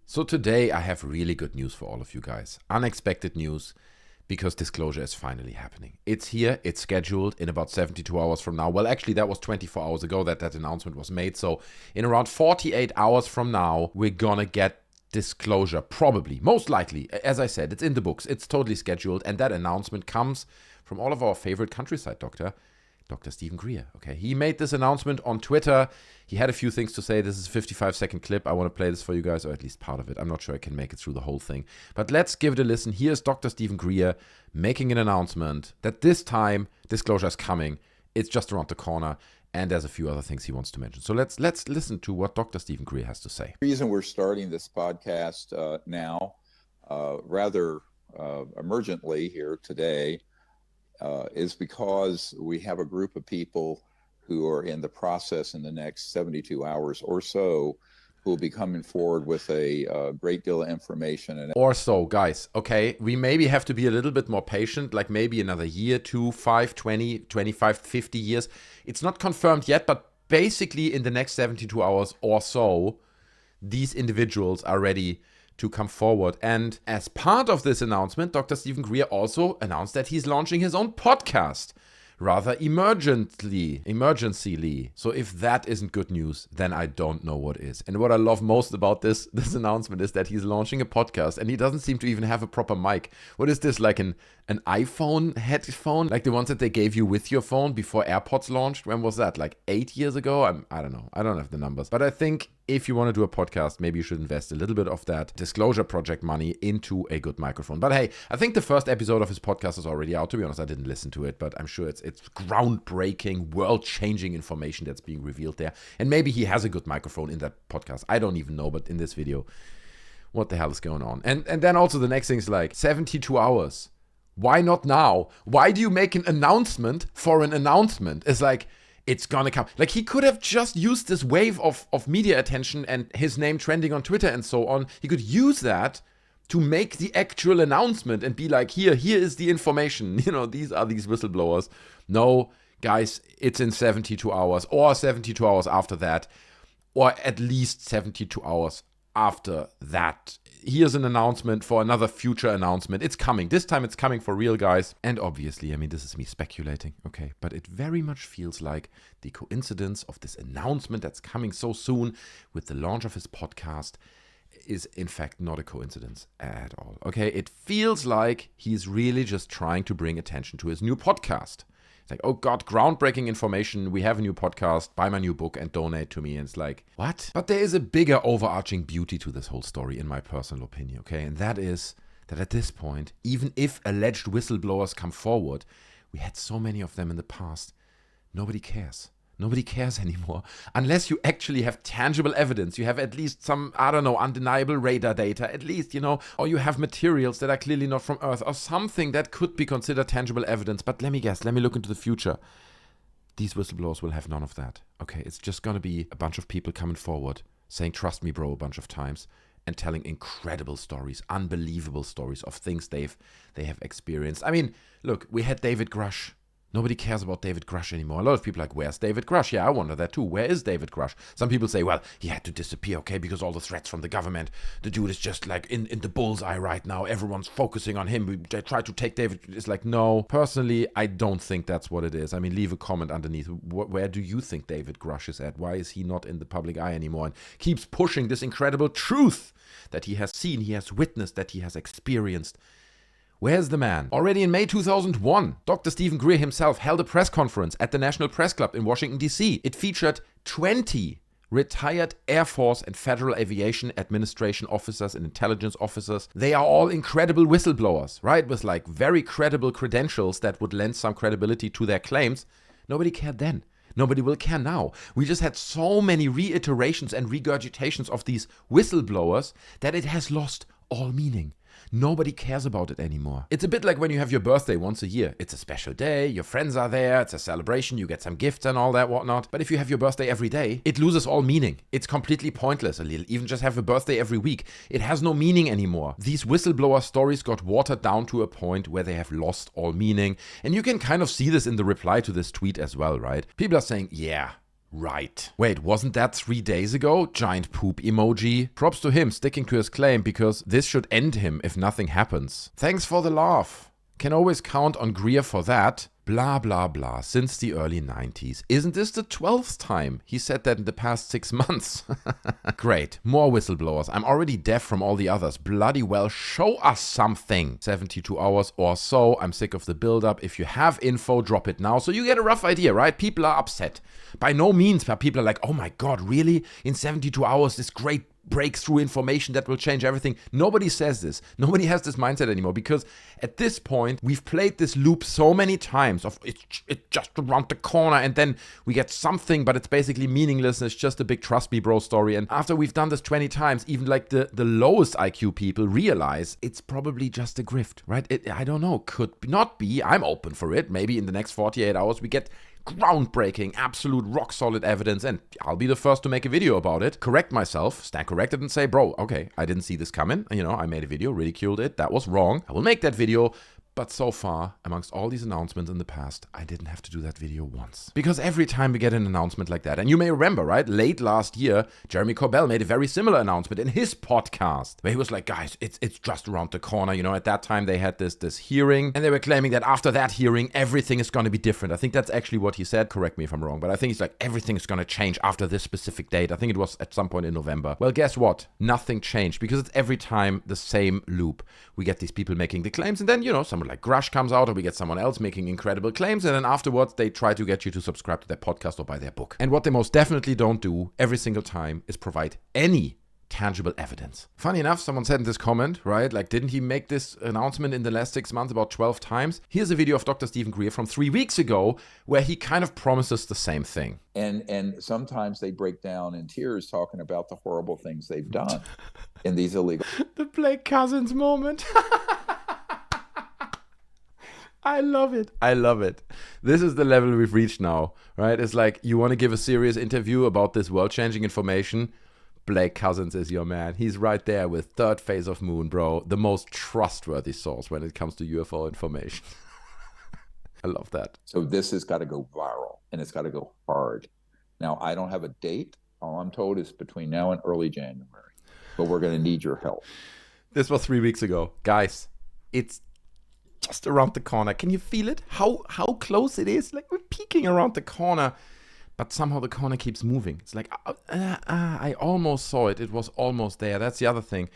So today I have really good news for all of you guys. Unexpected news, because disclosure is finally happening. It's here, it's scheduled in about 72 hours from now. Well, actually that was 24 hours ago that announcement was made. So in around 48 hours from now, we're gonna get disclosure, probably, most likely. As I said, it's in the books, it's totally scheduled. And that announcement comes from all of our favorite countryside doctor, Dr. Steven Greer. Okay, he made this announcement on Twitter. He had a few things to say. This is a 55-second clip. I want to play this for you guys, or at least part of it. I'm not sure I can make it through the whole thing. But let's give it a listen. Here's Dr. Steven Greer making an announcement that this time disclosure is coming. It's just around the corner, and there's a few other things he wants to mention. So let's listen to what Dr. Steven Greer has to say. The reason we're starting this podcast now, rather emergently here today, is because we have a group of people who are in the process in the next 72 hours or so who will be coming forward with a great deal of information. Or so, guys, okay? We maybe have to be a little bit more patient, like maybe another year, 2, 5, 20, 25, 50 years. It's not confirmed yet, but basically in the next 72 hours or so, these individuals are ready to come forward. And as part of this announcement, Dr. Steven Greer also announced that he's launching his own podcast, rather emergencyly. So if that isn't good news, then I don't know what is. And what I love most about this announcement is that he's launching a podcast and he doesn't seem to even have a proper mic. What is this, like an iPhone headphone? Like the ones that they gave you with your phone before AirPods launched? When was that? Like 8 years ago? I don't know. I don't have the numbers. But I think if you want to do a podcast, maybe you should invest a little bit of that disclosure project money into a good microphone. But hey, I think the first episode of his podcast is already out. To be honest, I didn't listen to it, but I'm sure it's groundbreaking, world-changing information that's being revealed there. And maybe he has a good microphone in that podcast. I don't even know, but in this video, what the hell is going on? And then also the next thing is like 72 hours. Why not now? Why do you make an announcement for an announcement? It's like, it's gonna come. Like, he could have just used this wave of media attention and his name trending on Twitter and so on. He could use that to make the actual announcement and be like, here is the information. You know, these are these whistleblowers. No, guys, it's in 72 hours or 72 hours after that, or at least 72 hours after that. Here's an announcement for another future announcement. It's coming. This time it's coming for real, guys. And obviously, I mean, this is me speculating, okay? But it very much feels like the coincidence of this announcement that's coming so soon with the launch of his podcast is in fact not a coincidence at all, okay? It feels like he's really just trying to bring attention to his new podcast. It's like, oh God, groundbreaking information. We have a new podcast. Buy my new book and donate to me. And it's like, what? But there is a bigger overarching beauty to this whole story, in my personal opinion, okay? And that is that at this point, even if alleged whistleblowers come forward, we had so many of them in the past, nobody cares. Nobody cares anymore. Unless you actually have tangible evidence. You have at least some, I don't know, undeniable radar data, at least, you know, or you have materials that are clearly not from Earth, or something that could be considered tangible evidence. But let me guess, let me look into the future. These whistleblowers will have none of that. Okay, it's just going to be a bunch of people coming forward, saying, trust me, bro, a bunch of times, and telling incredible stories, unbelievable stories of things they have experienced. I mean, look, we had David Grush. Nobody cares about David Grush anymore. A lot of people are like, where's David Grush? Yeah, I wonder that too. Where is David Grush? Some people say, well, he had to disappear, okay, because all the threats from the government. The dude is just like in the bullseye right now. Everyone's focusing on him. They try to take David. It's like, no. Personally, I don't think that's what it is. I mean, leave a comment underneath. Where do you think David Grush is at? Why is he not in the public eye anymore? And keeps pushing this incredible truth that he has seen, he has witnessed, that he has experienced. Where's the man? Already in May 2001, Dr. Steven Greer himself held a press conference at the National Press Club in Washington, D.C. It featured 20 retired Air Force and Federal Aviation Administration officers and intelligence officers. They are all incredible whistleblowers, right? With like very credible credentials that would lend some credibility to their claims. Nobody cared then. Nobody will care now. We just had so many reiterations and regurgitations of these whistleblowers that it has lost all meaning. Nobody cares about it anymore. It's a bit like when you have your birthday once a year. It's a special day, your friends are there, it's a celebration, you get some gifts and all that whatnot. But if you have your birthday every day, it loses all meaning. It's completely pointless a little. Even just have a birthday every week. It has no meaning anymore. These whistleblower stories got watered down to a point where they have lost all meaning. And you can kind of see this in the reply to this tweet as well, right? People are saying, yeah, Right. Wait, wasn't that 3 days ago? Giant poop emoji. Props to him sticking to his claim, because this should end him if nothing happens. Thanks for the laugh. Can always count on Greer for that. Blah, blah, blah. Since the early 90s. Isn't this the 12th time he said that in the past 6 months? Great. More whistleblowers. I'm already deaf from all the others. Bloody well, show us something. 72 hours or so. I'm sick of the build-up. If you have info, drop it now. So you get a rough idea, right? People are upset. By no means, but people are like, oh my God, really? In 72 hours, this great breakthrough information that will change everything. Nobody says this. Nobody has this mindset anymore, because at this point we've played this loop so many times of it's just around the corner, and then we get something, but it's basically meaningless and it's just a big trust me bro story. And after we've done this 20 times, even like the lowest IQ people realize it's probably just a grift, right? I don't know, could not be. I'm open for it. Maybe in the next 48 hours we get groundbreaking, absolute rock-solid evidence, and I'll be the first to make a video about it, correct myself, stand corrected, and say, bro, okay, I didn't see this coming, I made a video, ridiculed it, that was wrong, I will make that video. But so far, amongst all these announcements in the past, I didn't have to do that video once. Because every time we get an announcement like that, and you may remember, right, late last year, Jeremy Corbell made a very similar announcement in his podcast, where he was like, guys, it's just around the corner. At that time they had this hearing, and they were claiming that after that hearing, everything is going to be different. I think that's actually what he said. Correct me if I'm wrong, but I think he's like, everything is going to change after this specific date. I think it was at some point in November. Well, guess what? Nothing changed, because it's every time the same loop. We get these people making the claims, and then, someone like Grush comes out, or we get someone else making incredible claims, and then afterwards they try to get you to subscribe to their podcast or buy their book. And what they most definitely don't do every single time is provide any tangible evidence. Funny enough, someone said in this comment, right, like, didn't he make this announcement in the last 6 months about 12 times? Here's a video of Dr. Steven Greer from 3 weeks ago where he kind of promises the same thing. And sometimes they break down in tears talking about the horrible things they've done in these illegal... The Blake Cousins moment. I love it. I love it. This is the level we've reached now, right? It's like, you want to give a serious interview about this world-changing information? Blake Cousins is your man. He's right there with Third Phase of Moon, bro. The most trustworthy source when it comes to UFO information. I love that. So this has got to go viral, and it's got to go hard. Now, I don't have a date. All I'm told is between now and early January. But we're going to need your help. This was 3 weeks ago. Guys, it's just around the corner. Can you feel it? How close it is? Like, we're peeking around the corner, but somehow the corner keeps moving. It's like, I almost saw it. It was almost there. That's the other thing.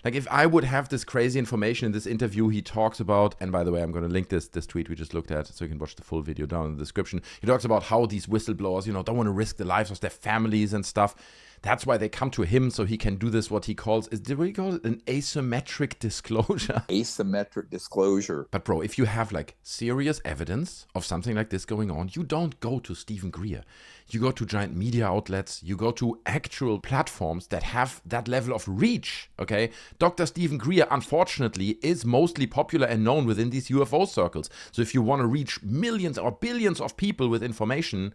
Like, if I would have this crazy information in this interview, he talks about, and by the way, I'm going to link this tweet we just looked at so you can watch the full video down in the description. He talks about how these whistleblowers, don't want to risk the lives of their families and stuff. That's why they come to him, so he can do this, what he calls, what do you call it? An asymmetric disclosure. Asymmetric disclosure. But bro, if you have like serious evidence of something like this going on, you don't go to Steven Greer. You go to giant media outlets, you go to actual platforms that have that level of reach, okay? Dr. Steven Greer, unfortunately, is mostly popular and known within these UFO circles. So if you want to reach millions or billions of people with information,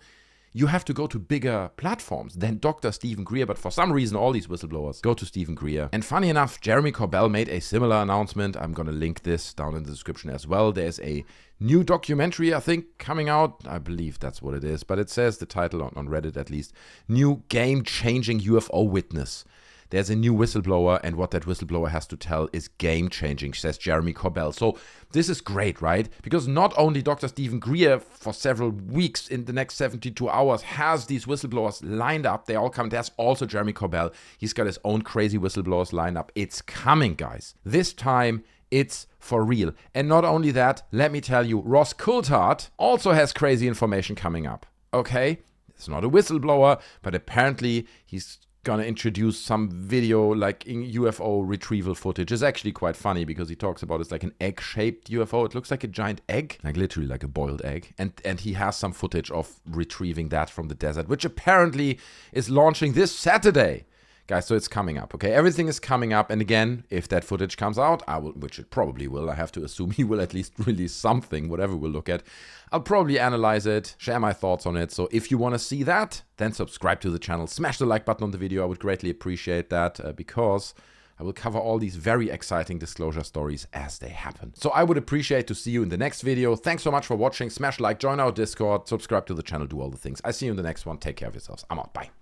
you have to go to bigger platforms than Dr. Steven Greer, but for some reason all these whistleblowers go to Steven Greer. And funny enough, Jeremy Corbell made a similar announcement. I'm going to link this down in the description as well. There's a new documentary, I think, coming out. I believe that's what it is, but it says the title on Reddit at least. New game-changing UFO witness. There's a new whistleblower, and what that whistleblower has to tell is game-changing, says Jeremy Corbell. So this is great, right? Because not only Dr. Steven Greer, for several weeks in the next 72 hours, has these whistleblowers lined up. They all come. There's also Jeremy Corbell. He's got his own crazy whistleblowers lined up. It's coming, guys. This time, it's for real. And not only that, let me tell you, Ross Coulthart also has crazy information coming up, okay? It's not a whistleblower, but apparently he's gonna introduce some video like in UFO retrieval footage. It's actually quite funny because he talks about it's like an egg-shaped UFO. It looks like a giant egg, like literally like a boiled egg. And he has some footage of retrieving that from the desert, which apparently is launching this Saturday. Guys, so it's coming up, okay? Everything is coming up, and again, if that footage comes out, I will, which it probably will, I have to assume he will at least release something, whatever we'll look at. I'll probably analyze it, share my thoughts on it, so if you want to see that, then subscribe to the channel, smash the like button on the video, I would greatly appreciate that, because I will cover all these very exciting disclosure stories as they happen. So I would appreciate to see you in the next video. Thanks so much for watching. Smash like, join our Discord, subscribe to the channel, do all the things. I see you in the next one. Take care of yourselves. I'm out. Bye.